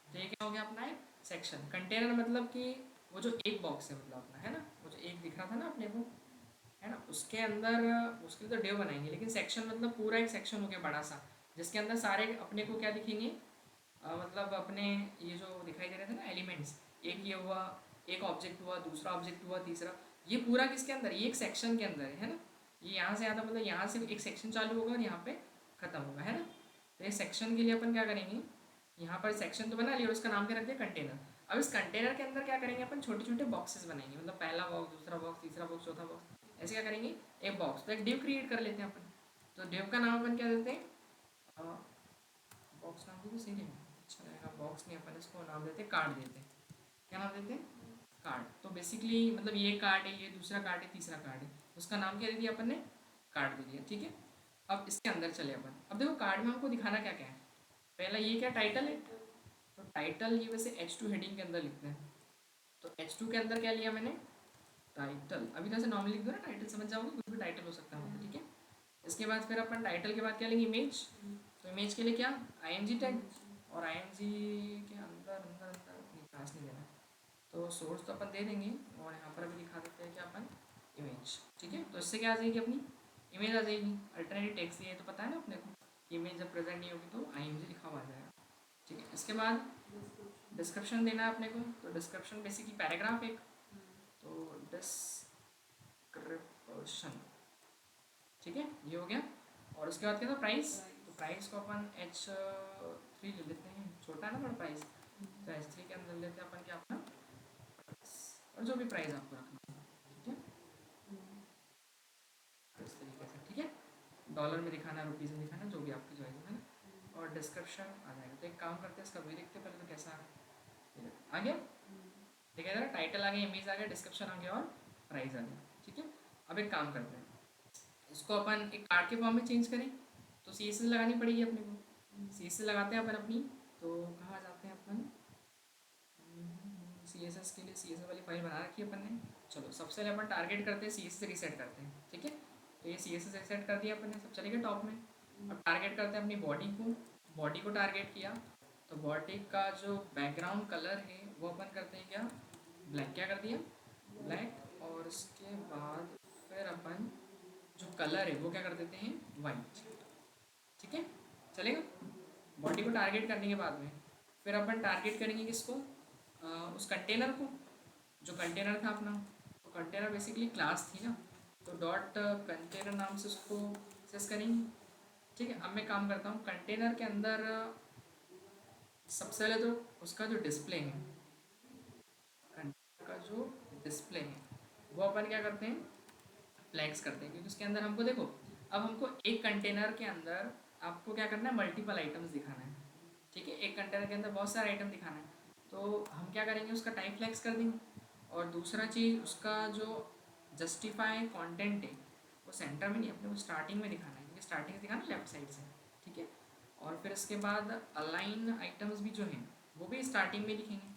तो ये क्या हो गया अपना एक सेक्शन। कंटेनर मतलब कि वो जो एक बॉक्स है, मतलब अपना है ना, वो जो एक दिख रहा था ना अपने को, है ना, उसके अंदर उसके लिए तो डेव बनाएंगे, लेकिन सेक्शन मतलब पूरा एक सेक्शन हो गया बड़ा सा, जिसके अंदर सारे अपने को क्या दिखेंगे, मतलब अपने ये जो दिखाई दे रहे थे ना एलिमेंट्स, एक ये हुआ, एक ऑब्जेक्ट हुआ, दूसरा ऑब्जेक्ट हुआ, तीसरा, ये पूरा किसके अंदर, ये एक सेक्शन के अंदर है ना। ये यहाँ से आता मतलब यहाँ से एक सेक्शन चालू होगा और यहाँ पे ख़त्म होगा, है ना। तो ये सेक्शन के लिए अपन क्या करेंगे, यहाँ पर सेक्शन तो बना लिया और उसका नाम क्या रख दिया, कंटेनर। अब इस कंटेनर के अंदर क्या करेंगे अपन, छोटे छोटे बॉक्सेस बनाएंगे, मतलब पहला बॉक्स, दूसरा बॉक्स, तीसरा बॉक्स, चौथा बॉक्स, ऐसे क्या करेंगे एक बॉक्स। तो एक डिव क्रिएट कर लेते हैं अपन। तो डिव का नाम अपन क्या देते हैं, बॉक्स नाम देते सही नहीं अच्छा रहेगा, बॉक्स नहीं, अपन इसको नाम देते कार्ड देते हैं। क्या नाम देते हैं, कार्ड। तो बेसिकली मतलब ये कार्ड है, ये दूसरा कार्ड है, तीसरा कार्ड है, उसका नाम क्या दे दिया अपन ने, कार्ड दे दिया, ठीक है। अब इसके अंदर चले अपन, अब देखो कार्ड में हमको दिखाना क्या क्या है। पहला ये क्या टाइटल है, तो टाइटल ये वैसे H2 हेडिंग के अंदर लिखते हैं। तो H2 के अंदर क्या लिया मैंने, टाइटल। अभी तो ऐसे नॉर्मली लिख दो ना, टाइटल समझ जाओगे, कुछ भी टाइटल हो सकता है, ठीक है। इसके बाद फिर अपन टाइटल के बाद क्या लेंगे, इमेज। तो इमेज के लिए क्या, IMG टैग, और IMG के अंदर अंदर अंदर नहीं, खास नहीं देना, तो सोर्स तो अपन दे देंगे, और यहाँ पर अभी दिखा देते हैं कि अपन इमेज, ठीक है। तो इससे क्या आ जाएगी अपनी इमेज आ जाएगी। अल्टरनेटिव टेक्स्ट ये तो पता है ना अपने को, इमेज जब प्रेजेंट नहीं होगी तो IMG लिखा हुआ आ जाएगा, ठीक है। इसके बाद डिस्क्रिप्शन देना है अपने को। तो डिस्क्रिप्शन बेसिकली पैराग्राफ एक, तो डिस्क्रिप्शन, ठीक है, ये हो गया। और उसके बाद क्या था, प्राइस। तो प्राइस को अपन H3 ले लेते हैं, छोटा है ना थोड़ा प्राइस, तो H3 के अंदर लेते हैं अपन क्या अपना, और जो भी प्राइस आपको रखना, ठीक है, इस तरीके से, ठीक है। डॉलर में दिखाना, रुपीज़ में दिखाना, जो भी आपकी चॉइस है ना। और डिस्क्रिप्शन आ जाएगा। तो एक काम करते हैं, इसका भी देखते हैं पहले तो कैसा आ गया, ठीक है। टाइटल आ गया, इमेज आ गया, डिस्क्रिप्शन आ गया और प्राइस आ गया, ठीक है। अब एक काम करते हैं, इसको अपन एक कार्ड के फॉर्म में चेंज करें, तो CSS लगानी पड़ेगी अपने को। CSS लगाते हैं अपन अपनी, तो कहाँ जाते हैं अपन, CSS के लिए CSS वाली फाइल बना रखी है अपन ने। चलो सबसे पहले अपन टारगेट करते हैं, CSS रीसेट करते हैं, ठीक है। तो ये CSS रीसेट कर दिया अपन ने, सब चलेगा टॉप में। अब टारगेट करते हैं अपनी बॉडी को टारगेट किया। तो बॉडी का जो बैकग्राउंड कलर है वो अपन करते हैं क्या, ब्लैक। क्या कर दिया, ब्लैक। और उसके बाद फिर अपन जो कलर है वो क्या कर देते हैं, वाइट, ठीक है, चलेगा। बॉडी को टारगेट करने के बाद में फिर अपन टारगेट करेंगे किसको, उस कंटेनर को, जो कंटेनर था अपना। तो कंटेनर बेसिकली क्लास थी ना, तो डॉट कंटेनर नाम से उसको एक्सेस करेंगे, ठीक है। अब मैं काम करता हूँ कंटेनर के अंदर, सबसे पहले तो उसका जो डिस्प्ले है, कंटेनर का जो डिस्प्ले है वो अपन क्या करते हैं, फ्लैग्स करते हैं, क्योंकि उसके अंदर हमको देखो अब हमको एक कंटेनर के अंदर आपको क्या करना है, मल्टीपल आइटम्स दिखाना है, ठीक है। एक कंटेनर के अंदर बहुत सारे आइटम दिखाना है, तो हम क्या करेंगे, उसका टाइप फ्लेक्स कर देंगे। और दूसरा चीज़, उसका जो जस्टिफाई कंटेंट है वो सेंटर में नहीं, अपने को स्टार्टिंग में दिखाना है, क्योंकि स्टार्टिंग से दिखाना लेफ्ट साइड से, ठीक है। और फिर इसके बाद अलाइन आइटम्स भी जो हैं वो भी स्टार्टिंग में लिखेंगे।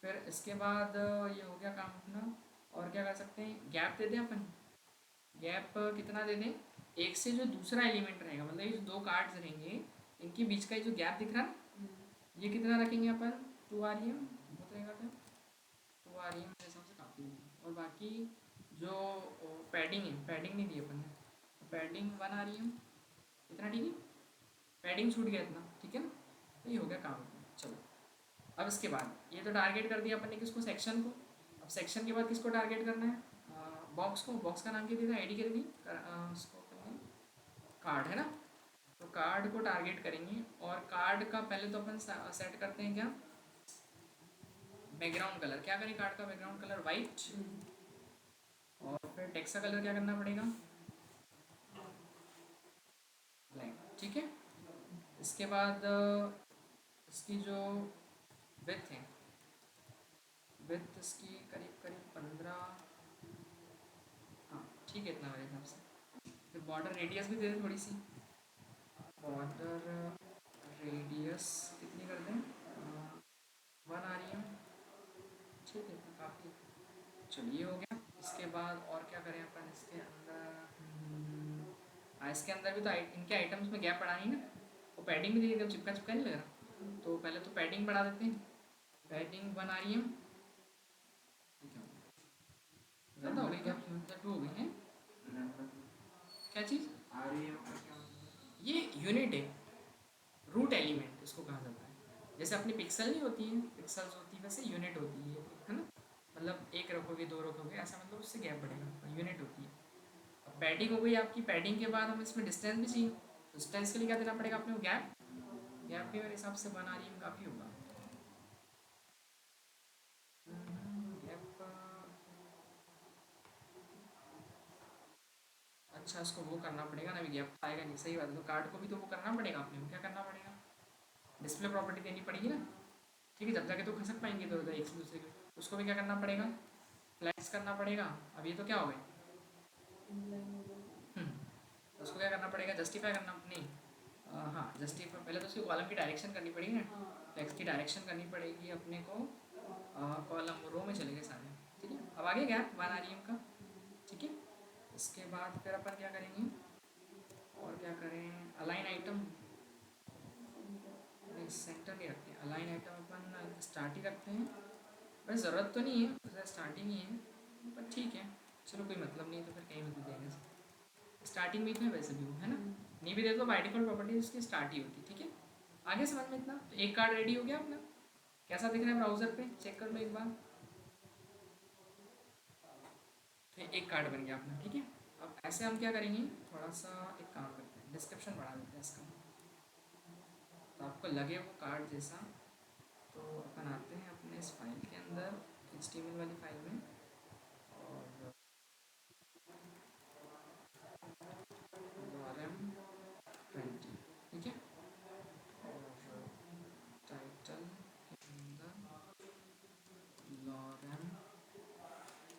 फिर इसके बाद ये हो गया काम अपना। और क्या कर सकते हैं, गैप दे दें अपन। गैप कितना दे दें, एक से जो दूसरा एलिमेंट रहेगा, मतलब ये जो दो कार्ड्स रहेंगे इनके बीच का ये जो गैप दिख रहा है ना, ये कितना रखेंगे अपन, 2 REM बहुत रहेगा। फिर 2 REM मेरे हिसाब से काफ़ी होगी। और बाकी जो पैडिंग है, पैडिंग नहीं दी अपन ने, तो पैडिंग 1 REM, इतना ठीक है। पैडिंग छूट गया इतना, ठीक है ना। तो ये हो गया काम। चलो, अब इसके बाद ये तो टारगेट कर दिया अपन ने किसको, सेक्शन को। अब सेक्शन के बाद किसको टारगेट करना है, बॉक्स को। बॉक्स का नाम क्या दिया था, ID क्या दी, उसको अपन ने कार्ड, है ना। तो कार्ड को टारगेट करेंगे। और कार्ड का पहले तो अपन सेट करते हैं क्या, बैकग्राउंड कलर। क्या करें, कार्ड का बैकग्राउंड कलर वाइट। और फिर टेक्स्ट का कलर क्या करना पड़ेगा, ब्लैक, ठीक है। इसके बाद इसकी जो विथ है, विथ इसकी करीब करीब 15, हाँ ठीक है, इतना मेरे हिसाब से। फिर बॉर्डर रेडियस भी दे दें थोड़ी सी। बॉर्डर रेडियस कितनी कर दें, 1 REM, ठीक है, इतना काफ़ी। चलिए हो गया। इसके बाद और क्या करें अपन इसके अंदर, इसके अंदर भी तो इनके आइटम्स में गैप बढ़ानी है ना। वो पैडिंग भी देखिए, चिपका चिपका नहीं लग रहा। तो पहले तो पैडिंग बढ़ा देते हैं। पैडिंग 1 REM, ज़्यादा हो गई क्या, 2 हो गई है। क्या चीज़, REM का क्या मतलब? ये यूनिट है, रूट एलिमेंट इसको कहा जाता है। जैसे अपनी पिक्सल नहीं होती है, पिक्सल्स होती है, वैसे यूनिट होती है ना। मतलब एक रखोगे, 2 रखोगे, ऐसा मतलब उससे गैप बढ़ेगा, यूनिट होती है। अब पैडिंग हो गई आपकी। पैडिंग के बाद हम इसमें डिस्टेंस भी चाहिए, तो डिस्टेंस के लिए क्या देना पड़ेगा अपने को, गैप। गैप भी मेरे हिसाब से 1 REM काफ़ी होगा। गैप, अच्छा इसको वो करना पड़ेगा ना, अभी गैप आएगा नहीं, सही बात है। तो कार्ड को भी तो वो करना पड़ेगा अपने को, क्या करना पड़ेगा, डिस्प्ले प्रॉपर्टी देनी पड़ेगी ना, ठीक है। जब जाके तो खसक पाएंगे तो एक से दूसरे के, उसको भी क्या करना पड़ेगा, फ्लैक्स करना पड़ेगा। अब ये तो क्या हो गए, तो उसको क्या करना पड़ेगा, जस्टिफाई करना, नहीं हाँ जस्टिफाई। पहले तो उसकी कॉलम की डायरेक्शन करनी पड़ेगी ना, टेक्स्ट की डायरेक्शन करनी पड़ेगी अपने को। कॉलम रो में चले गए सारे, ठीक है। अब आगे क्या 1 REM का, ठीक है। इसके बाद फिर अपन क्या करेंगे, और क्या करें, अलाइन आइटम, नहीं सेंटर नहीं रखते, अलाइन आइटम अपन स्टार्ट ही रखते हैं। बस ज़रूरत तो नहीं है, स्टार्टिंग ही है, पर ठीक है। चलो कोई मतलब नहीं है तो फिर कहीं भी दे देंगे, स्टार्टिंग में इतना वैसे भी हो, है ना। नहीं भी दे तो बाई डिफॉल्ट प्रॉपर्टी उसकी स्टार्ट ही होती, ठीक है। आगे समझ में इतना। तो एक कार्ड रेडी हो गया अपना, कैसा दिख रहा है ब्राउज़र पे, चेक कर लो एक बार। तो एक कार्ड बन गया अपना, ठीक है। अब ऐसे हम क्या करेंगे, थोड़ा सा एक काम करते हैं, डिस्क्रिप्शन बढ़ा देते हैं इसका, तो आपको लगे वो कार्ड जैसा। तो अपन आते हैं अपने इस फाइल के अंदर, HTML वाली फाइल में, और lorem 20, ठीक है। और टाइटल के अंदर lorem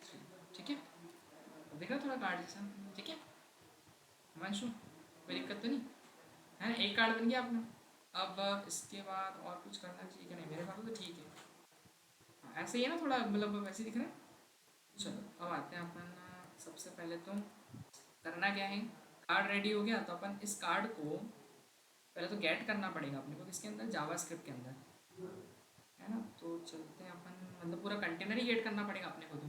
3, ठीक है। अब देख रहा थोड़ा कार्ड जैसा, ठीक है हिमांशु, कोई दिक्कत तो नहीं है ना। एक कार्ड बन गया अपना। अब इसके बाद और कुछ करना चाहिए कि नहीं, मेरे ख्याल से तो ठीक है। हाँ, ऐसे ही है ना, थोड़ा मतलब वैसे ही दिख रहा है। चलो अब आते हैं अपन, सबसे पहले तो करना क्या है, कार्ड रेडी हो गया तो अपन इस कार्ड को पहले तो गेट करना पड़ेगा अपने को, किसके अंदर, जावास्क्रिप्ट के अंदर, है ना। तो चलते हैं अपन, मतलब पूरा कंटेनर ही गेट करना पड़ेगा अपने को, तो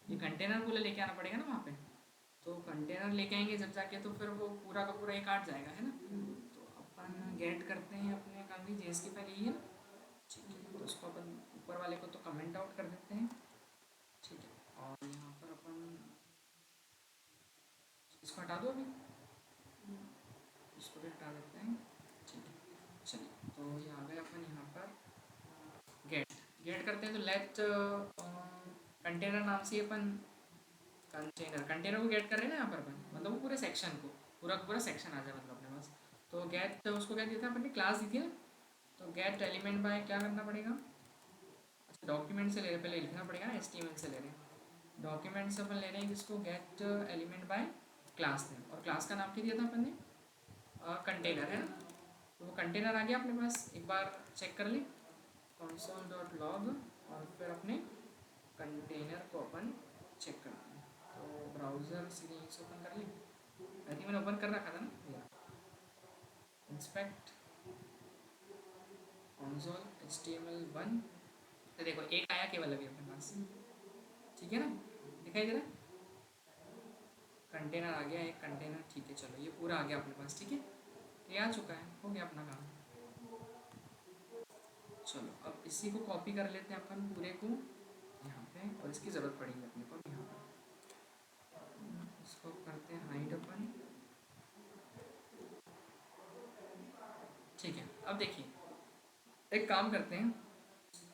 ये कंटेनर पूरा लेके आना पड़ेगा ना वहाँ पे। तो कंटेनर लेके आएंगे जब जाके, तो फिर वो पूरा का पूरा एक कार्ड जाएगा, है ना। तो अपन गेट करते हैं अपने काम की, JS की फाइल यही है ना, ठीक है। तो उसको अपन ऊपर वाले को तो कमेंट आउट कर देते हैं, ठीक है। और यहाँ पर अपन इसको हटा दो अभी, इसको भी हटा देते हैं, ठीक है। चलिए तो ये आ गए अपन यहाँ पर गेट। गेट करते हैं तो लेट कंटेनर नाम से अपन कंटेनर को गेट कर रहे हैं ना यहाँ पर अपन, मतलब वो पूरे सेक्शन को। पूरा का पूरा सेक्शन आ जाए मतलब अपने पास। तो गेट उसको क्या दिया था अपन ने, क्लास दी थी ना, तो गेट एलिमेंट बाय क्या करना पड़ेगा, अच्छा डॉक्यूमेंट से ले रहे, पहले लिखना पड़ेगा ना, HTML से ले रहे हैं, डॉक्यूमेंट से अपन ले रहे हैं किसको, गेट एलिमेंट बाय क्लास ने, और क्लास का नाम क्या दिया था अपन ने, कंटेनर है ना। तो वो कंटेनर आ गया अपने पास, एक बार चेक कर ले console.log, और फिर अपने कंटेनर को अपन चेक करते हैं। तो ब्राउज़र सीधे यहीं से ओपन कर ली, आई थिंक मैंने ओपन कर रखा था ना, इंस्पेक्ट console HTML1, तो देखो एक आया केवल अभी अपने पास, ठीक है ना, दिखाई दे रहा है, कंटेनर आ गया एक कंटेनर, ठीक है चलो ये पूरा आ गया अपने पास, ठीक है, ये आ चुका है, हो गया अपना काम। चलो अब इसी को कॉपी कर लेते हैं अपन पूरे को यहाँ पे, और इसकी ज़रूरत पड़ेगी अपने को यहाँ पर, इसको करते हैं हाइड अपन, ठीक है। अब देखिए एक काम करते हैं,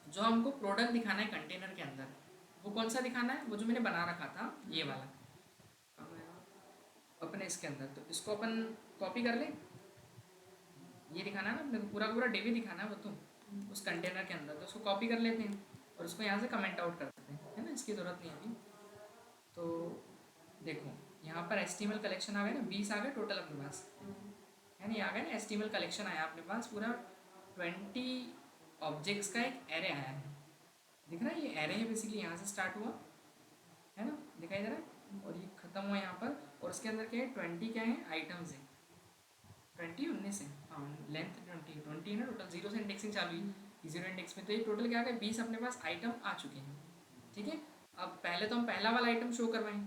जो हमको प्रोडक्ट दिखाना है कंटेनर के अंदर, वो कौन सा दिखाना है, वो जो मैंने बना रखा था ये वाला, कहाँ है अपने इसके अंदर, तो इसको अपन कॉपी कर ले, ये दिखाना है ना अपने को, पूरा पूरा डेवी दिखाना है वो तो उस कंटेनर के अंदर, तो उसको कॉपी कर लेते हैं और उसको यहाँ से कमेंट आउट कर देते हैं, है ना, इसकी ज़रूरत नहीं है अभी। तो देखो यहाँ पर HTML कलेक्शन आ गया ना, 20 आ गए टोटल अपने पास, है ना, आ गया ना HTML कलेक्शन आया अपने पास, पूरा 20 ऑब्जेक्ट्स का एक एरे आया है, दिख रहा है, ये एरे है बेसिकली, यहाँ से स्टार्ट हुआ है ना, दिखाई दे रहा है, और ये खत्म हुआ यहाँ पर, और उसके अंदर क्या है 20 क्या है आइटम्स है, 19 है, हाँ लेंथ 20 है ना टोटल, जीरो से इंडेक्सिंग चालू हुई, जीरो इंडेक्स में, तो ये टोटल क्या है 20 अपने पास आइटम आ चुके हैं, ठीक है। अब पहले तो हम पहला वाला आइटम शो करवाएं,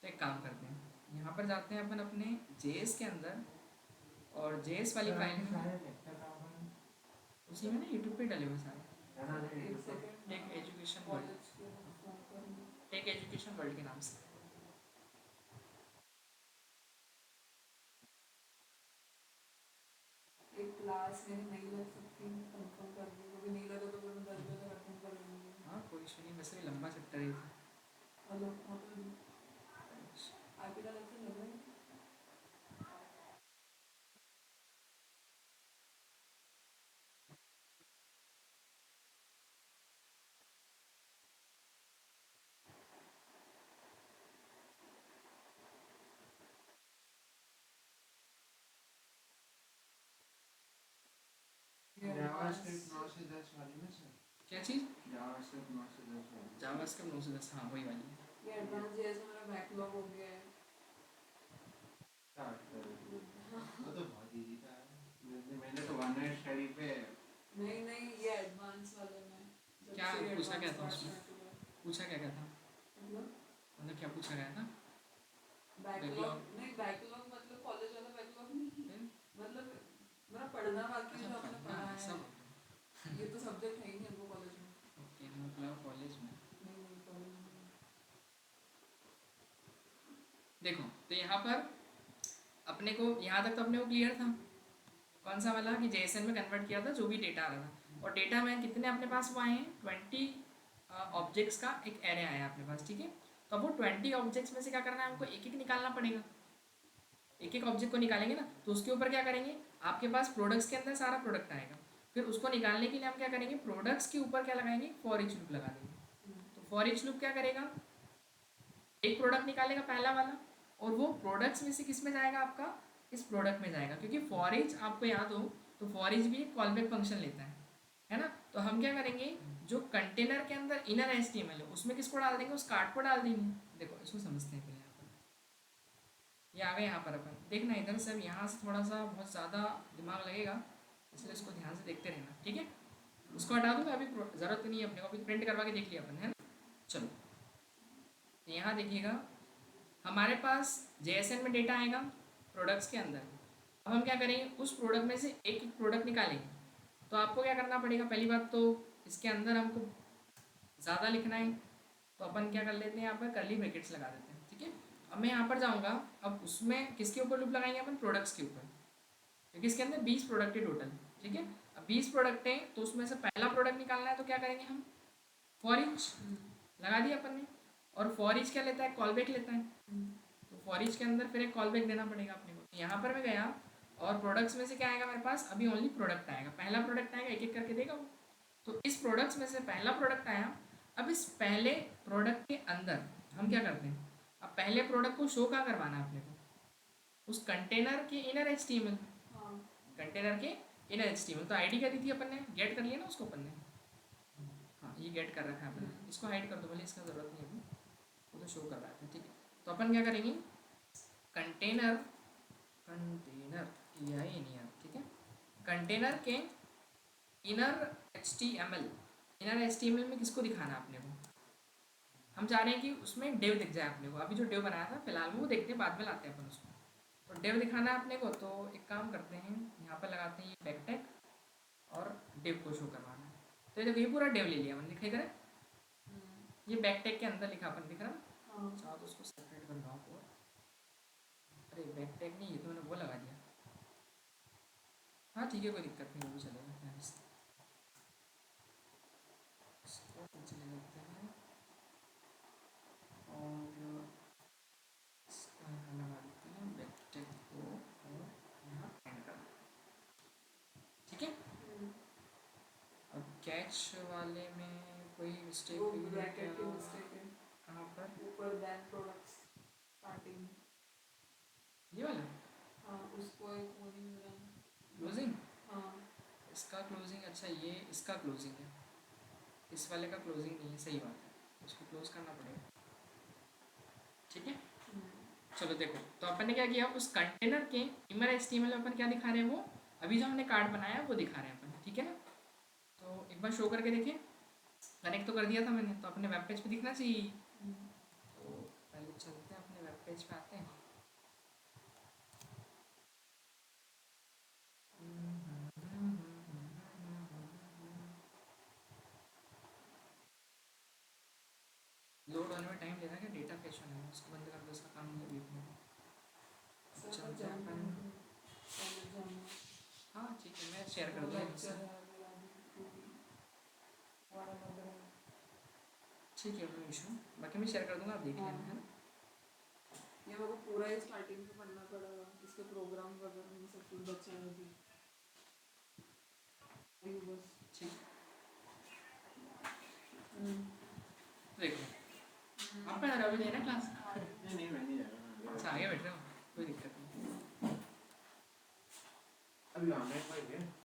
तो एक काम करते हैं, यहाँ पर जाते हैं अपन अपने JS के अंदर, और JS वाली फाइल में, उसी में ना यूट्यूब पे डले हुए सारे, एक second tech education world, college के फोन कर, टेक एजुकेशन वर्ल्ड के नाम से, एक क्लास मेरी नहीं लग सकती, कंफर्म कर दी, वो भी नहीं लगा तो फिर मैं 10 बजे खत्म कर लूँगी। हाँ कोई इशू नहीं, वैसे भी लंबा चैप्टर है ये तो। हेलो आपकी तरफ से लग रहा है जावास्क्रिप्ट 9 से 10 वाली ना सर, क्या चीज़, जावास्क्रिप्ट 9 से 10 वाली जावास्क्रिप्ट 9 से 10, हाँ वही वाली है। ये एडवांस जेएस में मेरा बैकलॉग हो गया है। स्टार्ट कर, वो तो बहुत इजी था, मैंने तो वन नाइट स्टडी पे, नहीं नहीं ये एडवांस वाले में जब क्या से पूछा advance क्या था part उसमें? में आते हैं। पूछा क्या क्या था, मतलब मतलब क्या पूछा गया था, बैकलॉग नहीं, बैकलॉग मतलब कॉलेज वाला बैकलॉग नहीं, फिर? मतलब मेरा पढ़ना बाकी है अच्छा जो आपने पढ़ना पढ़ा है है, सब, ये तो सब्जेक्ट है ही नहीं हमको कॉलेज में। ओके मतलब कॉलेज में, नहीं नहीं कॉलेज में देखो तो यहाँ पर अपने को यहाँ तक तो अपने को क्लियर था, कौन सा वाला कि JSON में कन्वर्ट किया था जो भी डेटा आ रहा था, और डेटा में कितने अपने पास वो आए हैं 20 ऑब्जेक्ट्स का एक एरे आया अपने पास, ठीक है। तो अब वो 20 ऑब्जेक्ट्स में से क्या करना है, हमको एक एक निकालना पड़ेगा, एक एक ऑब्जेक्ट को निकालेंगे ना, तो उसके ऊपर क्या करेंगे, आपके पास प्रोडक्ट्स के अंदर सारा प्रोडक्ट आएगा, फिर उसको निकालने के लिए हम क्या करेंगे, प्रोडक्ट्स के ऊपर क्या लगाएंगे, फॉर ईच लूप लगा देंगे। तो फॉर ईच लूप क्या करेगा, एक प्रोडक्ट निकालेगा पहला वाला, और वो प्रोडक्ट्स में से किस में जाएगा, आपका इस प्रोडक्ट में जाएगा, क्योंकि फॉर ईच आपको याद हो तो फॉर ईच भी एक कॉलबैक फंक्शन लेता है ना। तो हम क्या करेंगे, जो कंटेनर के अंदर इनर HTML है उसमें किसको डाल देंगे, उस कार्ड को डाल देंगे। देखो इसको समझते हैं पहले, यहाँ पर ये आ गए, यहाँ पर अपन देखना इधर से, अब यहाँ से थोड़ा सा बहुत ज़्यादा दिमाग लगेगा, इसलिए इसको ध्यान से देखते रहना, ठीक है। उसको हटा दूँगा, अभी ज़रूरत नहीं है अपने को, अभी प्रिंट करवा के देख लिया अपन, है ना। चलो तो यहाँ देखिएगा हमारे पास JSON में डेटा आएगा प्रोडक्ट्स के अंदर, अब हम क्या करेंगे, उस प्रोडक्ट में से एक एक प्रोडक्ट निकालेंगे। तो आपको क्या करना पड़ेगा, पहली बात तो इसके अंदर हमको ज़्यादा लिखना है, तो अपन क्या कर लेते हैं, यहाँ पर कर्ली ब्रैकेट्स लगा देते हैं, ठीक है। अब मैं यहाँ पर जाऊँगा, अब उसमें किसके ऊपर लूप लगाएंगे अपन, प्रोडक्ट्स के ऊपर, क्योंकि इसके अंदर 20 प्रोडक्ट है टोटल, ठीक है। अब 20 प्रोडक्ट हैं तो उसमें से पहला प्रोडक्ट निकालना है, तो क्या करेंगे हम, फॉर ईच लगा दिया अपन ने, और फॉर ईच क्या लेता है, कॉल बैक लेता है, तो फॉर ईच के अंदर फिर एक कॉल बैक देना पड़ेगा अपने को। तो यहाँ पर मैं गया और प्रोडक्ट्स में से क्या आएगा मेरे पास, अभी ओनली प्रोडक्ट आएगा, पहला प्रोडक्ट आएगा, एक एक करके देगा वो। तो इस प्रोडक्ट्स में से पहला प्रोडक्ट आया। अब इस पहले प्रोडक्ट के अंदर हम क्या करते हैं, अब पहले प्रोडक्ट को शो कहाँ करवाना है अपने को, उस कंटेनर के इनर HTML, हाँ कंटेनर के इनर HTML। तो आईडी क्या दी थी अपन ने, गेट कर लिया ना उसको अपन ने, हाँ ये गेट कर रखा है अपन ने, इसको हाइड कर दो भले, इसका ज़रूरत नहीं है अभी, वो तो शो कर रहा था, ठीक है। तो अपन क्या करेंगे, कंटेनर, कंटेनर ठीक है, कंटेनर के इनर HTML में किसको दिखाना है अपने को, हम चाह रहे हैं कि उसमें डेव दिख जाए अपने को। अभी जो डेव बनाया था फिलहाल में वो देखते हैं, बाद में लाते हैं अपन उसको। तो डेव दिखाना है अपने को, तो एक काम करते हैं, यहाँ पर लगाते हैं ये बैकटैग और डेव को शो करवाना है। तो ये देखो, ये पूरा डेव ले लिया अपन, लिखा करें, ये बैकटैग के अंदर लिखा अपन, दिख रहा है। हाँ चाहो तो उसको सेपरेट कर लो आप, और अरे बैकटैग नहीं, ये तो मैंने वो लगा दिया। हाँ ठीक है, कोई दिक्कत नहीं, वो भी चलेगा, इसको पीछे ले लेते हैं और इसका यहाँ लगा देते हैं बैकटैग को, और यहाँ एंड कर देते हैं, ठीक है। अब कैच वाले में कोई मिस्टेक वो हुई है ब्रैकेट की क्या? मिस्टेक है, कहाँ पर, ऊपर देन प्रोडक्ट्स स्टार्टिंग, ये वाला हाँ उसको एक वो नहीं मिला। क्लोजिंग, हाँ इसका क्लोजिंग, अच्छा ये इसका क्लोजिंग है, इस वाले का क्लोजिंग नहीं है, सही बात है, इसको क्लोज करना पड़ेगा, ठीक है। चलो देखो, तो अपन ने क्या किया, उस कंटेनर के इनर HTML में अपन क्या दिखा रहे हैं, वो अभी जो हमने कार्ड बनाया है वो दिखा रहे हैं अपन, ठीक है ना। तो एक बार शो करके देखें, कनेक्ट तो कर दिया था मैंने, तो अपने वेब पेज पे दिखना चाहिए। तो पहले चलते हैं अपने वेब पेज पे, आते हैं, लोड होने में टाइम लेना है, डेटा कैश होना है, उसको बंद कर दो, उसका काम नहीं है देखने को। चलते हैं अपन, हाँ ठीक है, मैं शेयर कर दूँगा इनसे, ठीक है, नो इशू, बाकी मैं शेयर कर दूँगा, आप देख लेना, है ना। ये मेरे को पूरा ही स्टार्टिंग से पढ़ना पड़ेगा, इसके प्रोग्राम वगैरह ये सब कुछ बच्चा है अभी, अभी बस ठीक, देखो आप पढ़ा रहे हो अभी, लेना क्लास, नहीं मैं नहीं जा रहा, अच्छा आगे बैठ रहे हो, कोई दिक्कत नहीं। अभी ऑनलाइन